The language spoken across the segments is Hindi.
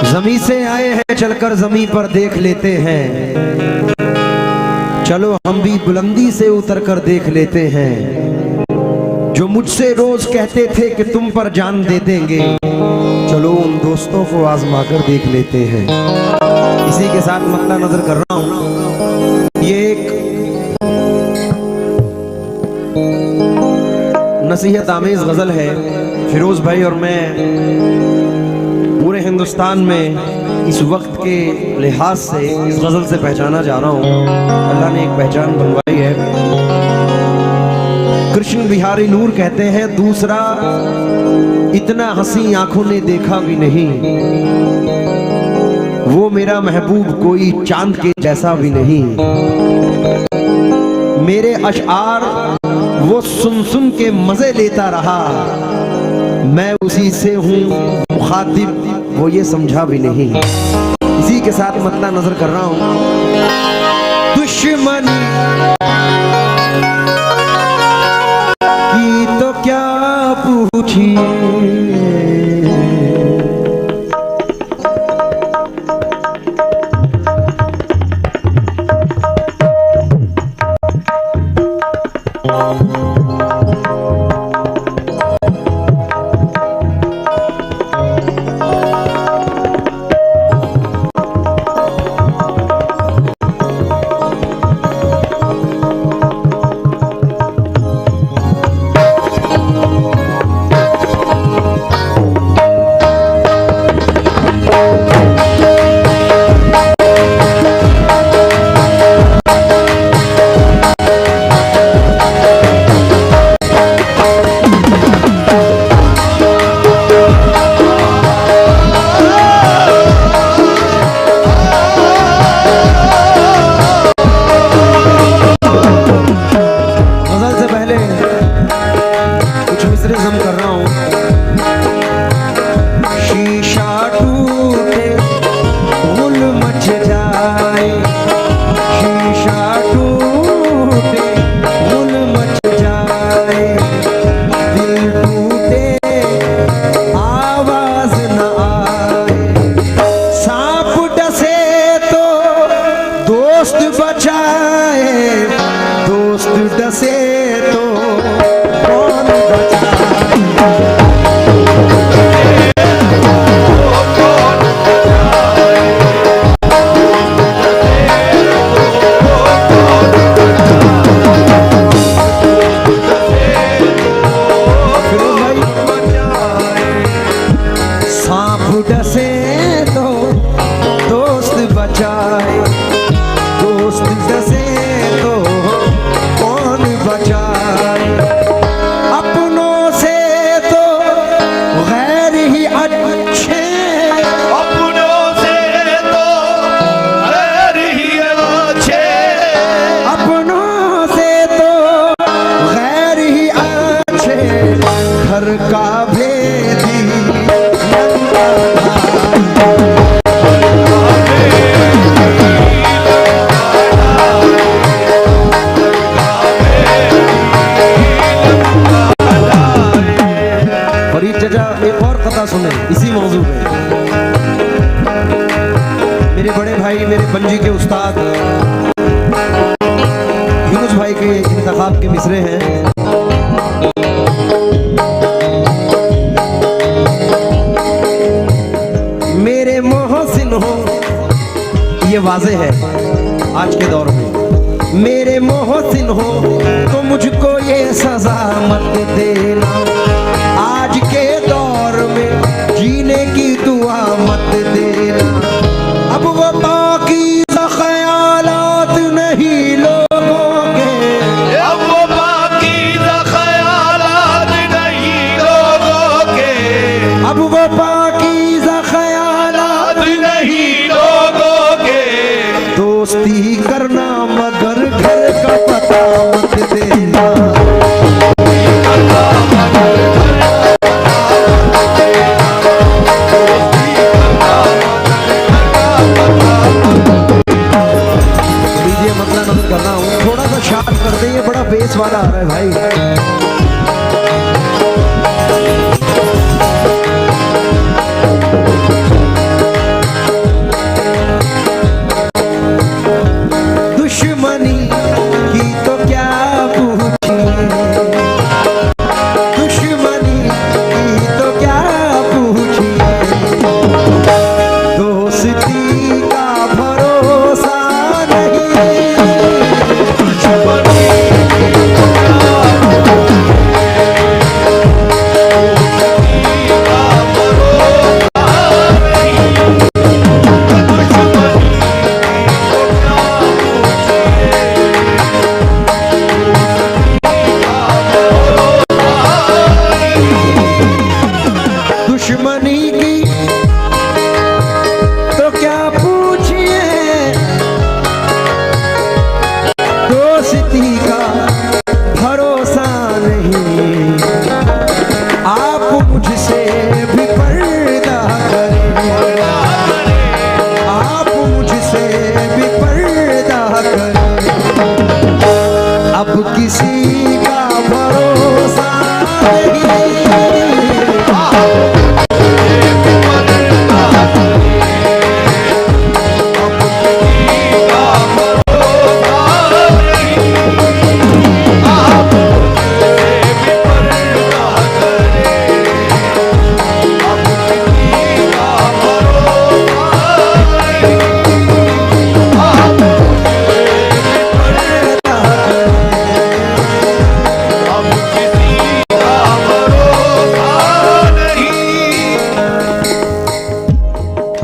जमी से आए हैं चलकर जमी पर देख लेते हैं, चलो हम भी बुलंदी से उतर कर देख लेते हैं। जो मुझसे रोज कहते थे कि तुम पर जान दे देंगे, चलो उन दोस्तों को आजमा कर देख लेते हैं। इसी के साथ मद्दा नजर कर रहा हूं, ये एक नसीहत आमेज गजल है। फिरोज भाई और मैं पूरे हिंदुस्तान में इस वक्त के लिहाज से इस गजल से पहचाना जा रहा हूँ। अल्लाह ने एक पहचान बनवाई है। कृष्ण बिहारी नूर कहते हैं, दूसरा इतना हंसी आंखों ने देखा भी नहीं, वो मेरा महबूब कोई चांद के जैसा भी नहीं। मेरे अशआर वो सुन सुन के मजे लेता रहा, मैं उसी से हूँ मुखातिब, वो ये समझा भी नहीं। इसी के साथ मद्दा नजर कर रहा हूँ, दुश्मनी की तो क्या पूछिए, सुने इसी मौजू पे। मेरे बड़े भाई, मेरे पंजी के उस्ताद यूनुस भाई के इंतखाब के मिसरे हैं। मेरे मोहसिन हो, ये वाज़े है आज के दौर में, मेरे मोहसिन हो तो मुझको ये सजा मत देना, आज के दौर में जीने की दुआ मत देना। अब वो पाकीज़ा ख्यालात नहीं लोगों के, अब वो पाकीज़ा ख्यालात नहीं लोगों के, अब वो पाकीज़ा ख्यालात नहीं लोगों के। दोस्ती करना मगर घर का पता मत देना, थोड़ा सा शार्ट कर दे, ये बड़ा बेस वाला आ रहा है भाई।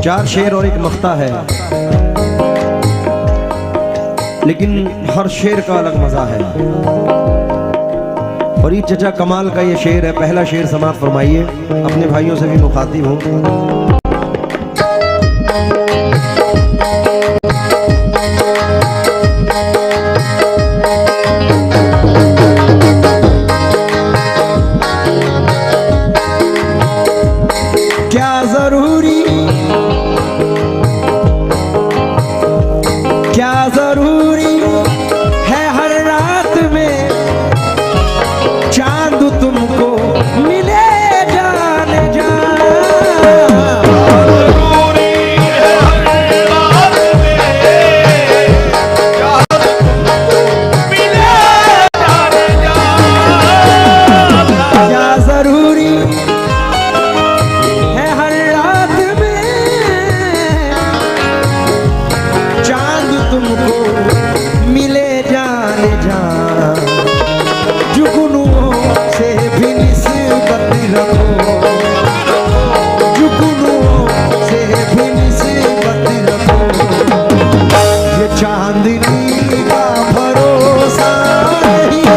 4 शेर और एक मख्ता है, लेकिन हर शेर का अलग मजा है। फरीद चचा कमाल का ये शेर है। पहला शेर समाप्त फरमाइए, अपने भाइयों से भी मुखातिब हूँ। क्या जरूरी है हर रात में चांद तुमको मिले जाने जा। जरूरी है हर रात में चांद तुमको मिले जाने जा। क्या जरूरी है हर रात में चांद तुमको मिले जाने जा। जुगनुओं से भी निस्बत रखो, जुगनुओं से भी निस्बत रखो। ये चांदनी का भरोसा नहीं।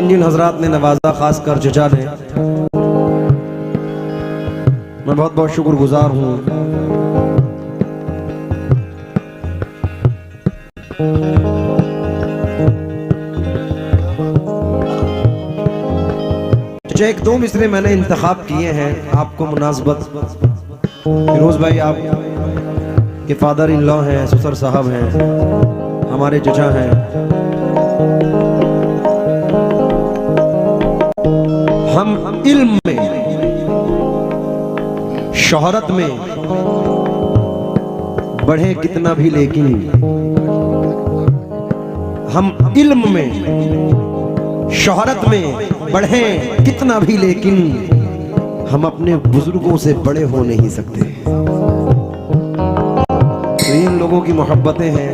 जिन हजरात ने नवाजा, खासकर चचा ने, मैं बहुत बहुत शुक्रगुजार हूँ। चचा एक 2 मिसरे मैंने इंतखाब किए हैं आपको मुनासबत। फिरोज भाई आप के फादर इन लॉ हैं, ससुर साहब हैं, हमारे चचा हैं। हम इल्म में, शोहरत में बढ़े कितना भी, लेकिन हम इल्म में, शोहरत में बढ़े कितना भी, लेकिन हम अपने बुजुर्गों से बड़े हो नहीं सकते। तो इन लोगों की मोहब्बतें हैं।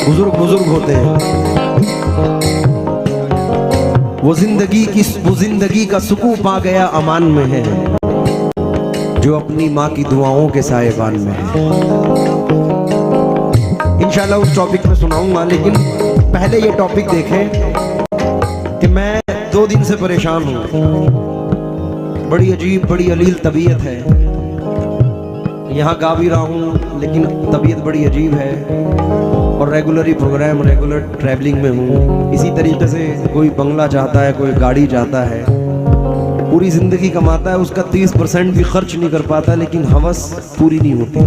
बुजुर्ग बुजुर्ग होते हैं। वो जिंदगी का सुकून पा गया अमान में है, जो अपनी माँ की दुआओं के साएबान में है। इंशाल्लाह उस टॉपिक में सुनाऊंगा, लेकिन पहले ये टॉपिक देखें कि मैं 2 दिन से परेशान हूँ। बड़ी अजीब, बड़ी अलील तबीयत है। यहाँ गा भी रहा हूँ, लेकिन तबीयत बड़ी अजीब है। और रेगुलर प्रोग्राम, रेगुलर ट्रैवलिंग में हूँ। इसी तरीके से कोई बंगला चाहता है, कोई गाड़ी चाहता है, पूरी जिंदगी कमाता है, उसका 30% भी खर्च नहीं कर पाता, लेकिन हवस पूरी नहीं होती।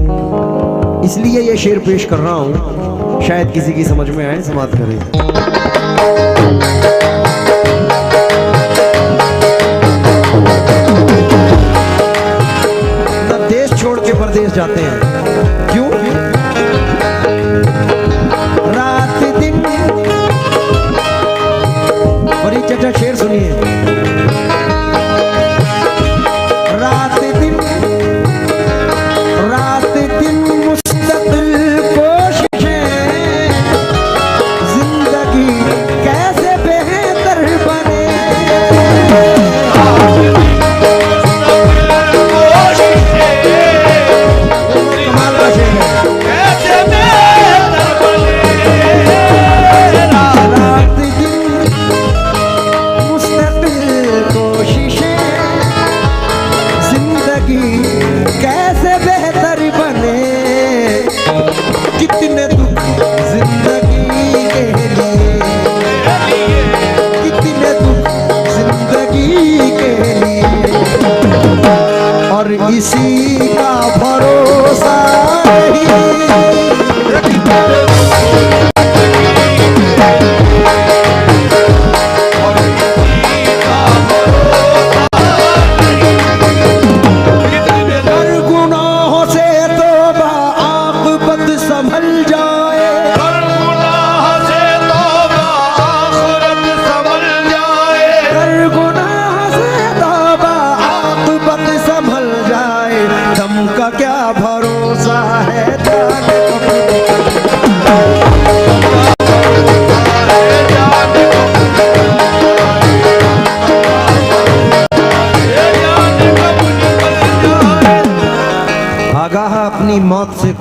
इसलिए ये शेर पेश कर रहा हूँ, शायद किसी की समझ में आए, समाप्त करें। ना देश छोड़ के परदेश जाते हैं, क्यों? और एक चचा शेर सुनिए। रात दिन मुस्तकिल कोशिशें, जिंदगी कैसे बेहतर बने।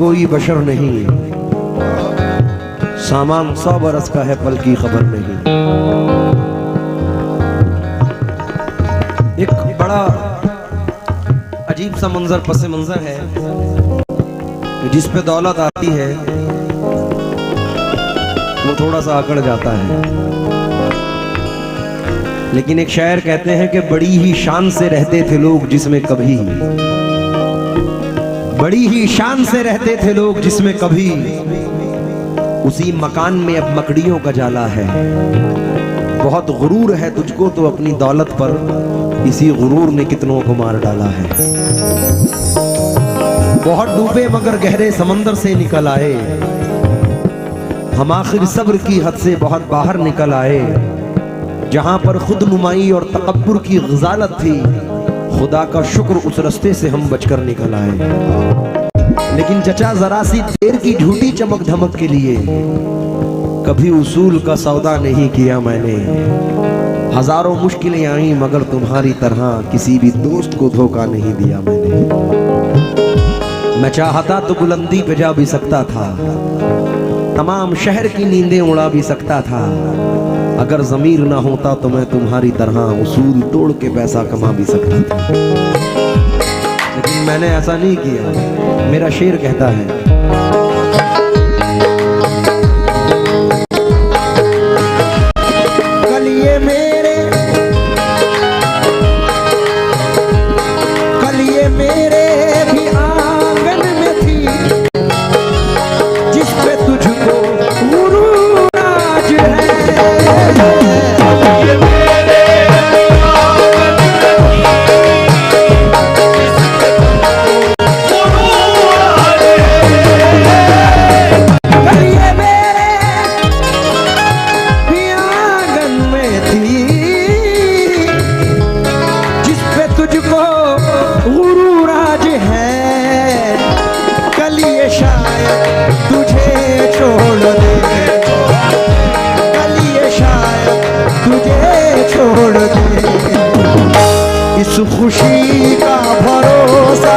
कोई बशर नहीं, सामान 100 बरस का है पल की खबर नहीं। एक बड़ा अजीब सा मंजर पस मंजर है, जिस पे दौलत आती है वो थोड़ा सा अकड़ जाता है। लेकिन एक शायर कहते हैं कि बड़ी ही शान से रहते थे लोग जिसमें कभी, बड़ी ही शान से रहते थे लोग जिसमें कभी, उसी मकान में अब मकड़ियों का जाला है। बहुत गुरूर है तुझको तो अपनी दौलत पर, इसी गुरूर ने कितनों को मार डाला है। बहुत डूबे मगर गहरे समंदर से निकल आए, हम आखिर सब्र की हद से बहुत बाहर निकल आए। जहां पर खुद नुमाई और तकब्बुर की ग़ज़ालत थी, खुदा का शुक्र उस रास्ते से हम बचकर निकल आए। लेकिन चचा जरा सी देर की झूठी चमक धमक के लिए कभी उसूल का सौदा नहीं किया मैंने। हजारों मुश्किलें आई मगर तुम्हारी तरह किसी भी दोस्त को धोखा नहीं दिया मैंने। मैं चाहता तो बुलंदी पे जा भी सकता था, तमाम शहर की नींदें उड़ा भी सकता था। अगर ज़मीर ना होता तो मैं तुम्हारी तरह उसूल तोड़ के पैसा कमा भी सकता था। लेकिन मैंने ऐसा नहीं किया। मेरा शेर कहता है, कल ये मेरे भी आंगन में थी, जिस पे तुझको गुरूर आज है। इस खुशी का भरोसा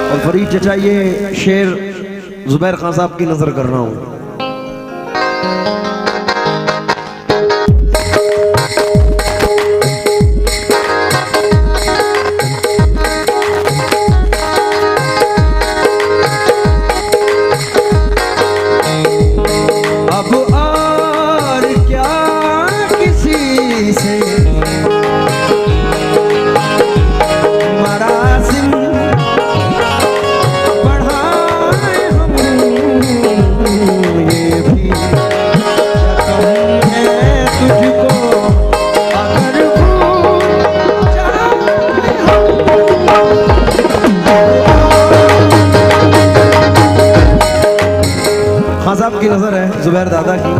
और फरीद चचा, ये शेर जुबैर खान साहब की नजर कर रहा हूं। की नजर है जुबैर दादा की।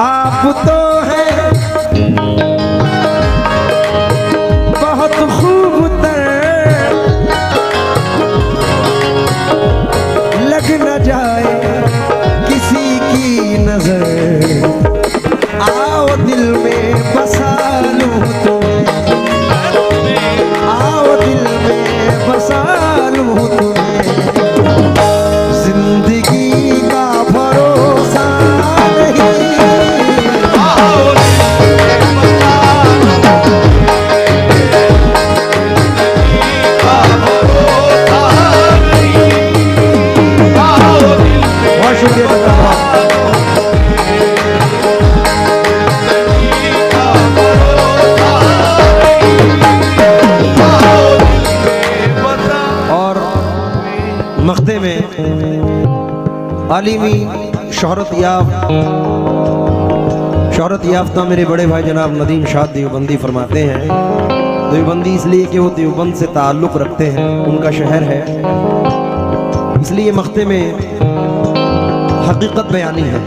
आप तो हैं बहुत खूबतर, लग न जाए किसी की नजर, आओ दिल में बसा लूं तुम्हें, आओ दिल में बसा लूं तुम्हें, जिंदगी का भरोसा नहीं, आओ दिल में बसा लूं, जिंदगी का भरोसा नहीं, आओ दिल में। बहुत शुक्रिया दादा। मख्ते में आलिमी शोहरत याफ्ता मेरे बड़े भाई जनाब नदीम शाह देवबंदी फरमाते हैं। देवबंदी इसलिए कि वो देवबंद से ताल्लुक़ रखते हैं, उनका शहर है, इसलिए मख्ते में हकीकत बयानी है।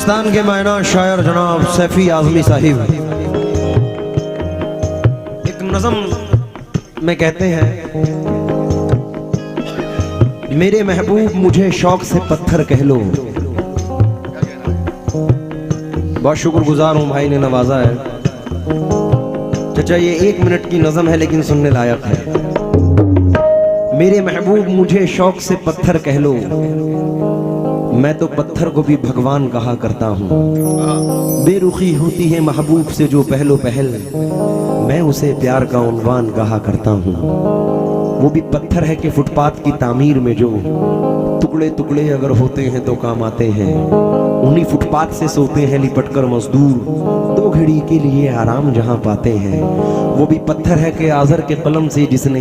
हिंदुस्तान के मायना शायर जनाब सैफी आजमी साहिब एक नज़म में कहते हैं, मेरे महबूब मुझे शौक से पत्थर कह लो। बहुत शुक्रगुजार हूं, भाई ने नवाजा है। चाचा ये 1 मिनट की नज़म है लेकिन सुनने लायक है। मेरे महबूब मुझे शौक से पत्थर कह लो, मैं तो पत्थर को भी भगवान कहा करता हूँ। बेरुखी होती है महबूब से जो पहलो पहल, मैं उसे प्यार का उन्वान कहा करता हूँ। वो भी पत्थर है कि फुटपाथ की तामीर में जो टुकड़े टुकड़े अगर होते हैं तो काम आते हैं। उन्हीं फुटपाथ से सोते हैं लिपटकर मजदूर, 2 घड़ी के लिए आराम जहां पाते हैं। वो भी पत्थर है कि आज़र के कलम से जिसने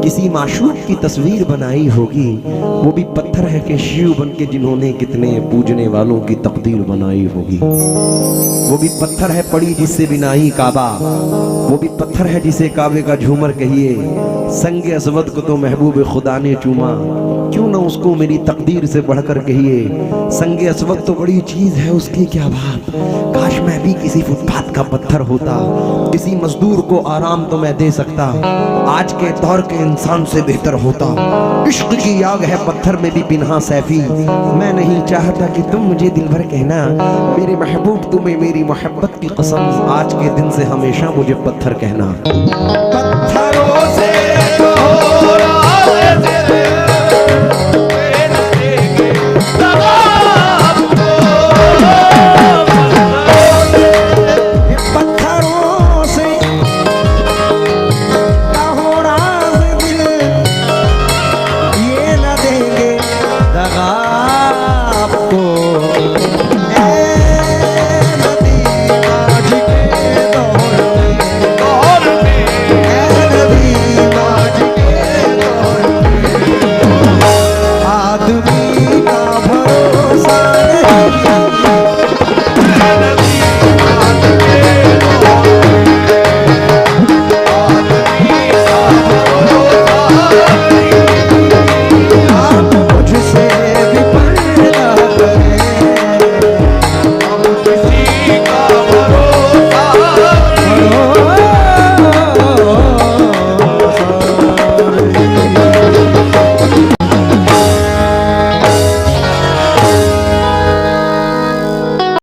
किसी माशूक की तस्वीर बनाई होगी। वो भी पत्थर है कि शिव बन के जिन्होंने कितने पूजने वालों की तकदीर बनाई होगी। वो भी पत्थर है पड़ी जिससे बिनाई काबा, वो भी पत्थर है जिसे काबे का झूमर कहिए। संगे असवद को तो महबूब खुदा ने चूमा, क्यों ना उसको मेरी तकदीर से बढ़कर कहिए। संगे असवद तो बड़ी चीज है, उसकी क्या बात, काश मैं भी किसी फुटपाथ का पत्थर होता। किसी मजदूर को आराम तो मैं दे सकता, आज के दौर के इंसान से बेहतर होता। इश्क की आग है पत्थर में भी पिन्हा सैफी, मैं नहीं चाहता कि तुम मुझे दिल भर कहना, मेरे महबूब तुम्हें मेरी मोहब्बत की कसम, आज के दिन से हमेशा मुझे पत्थर कहना।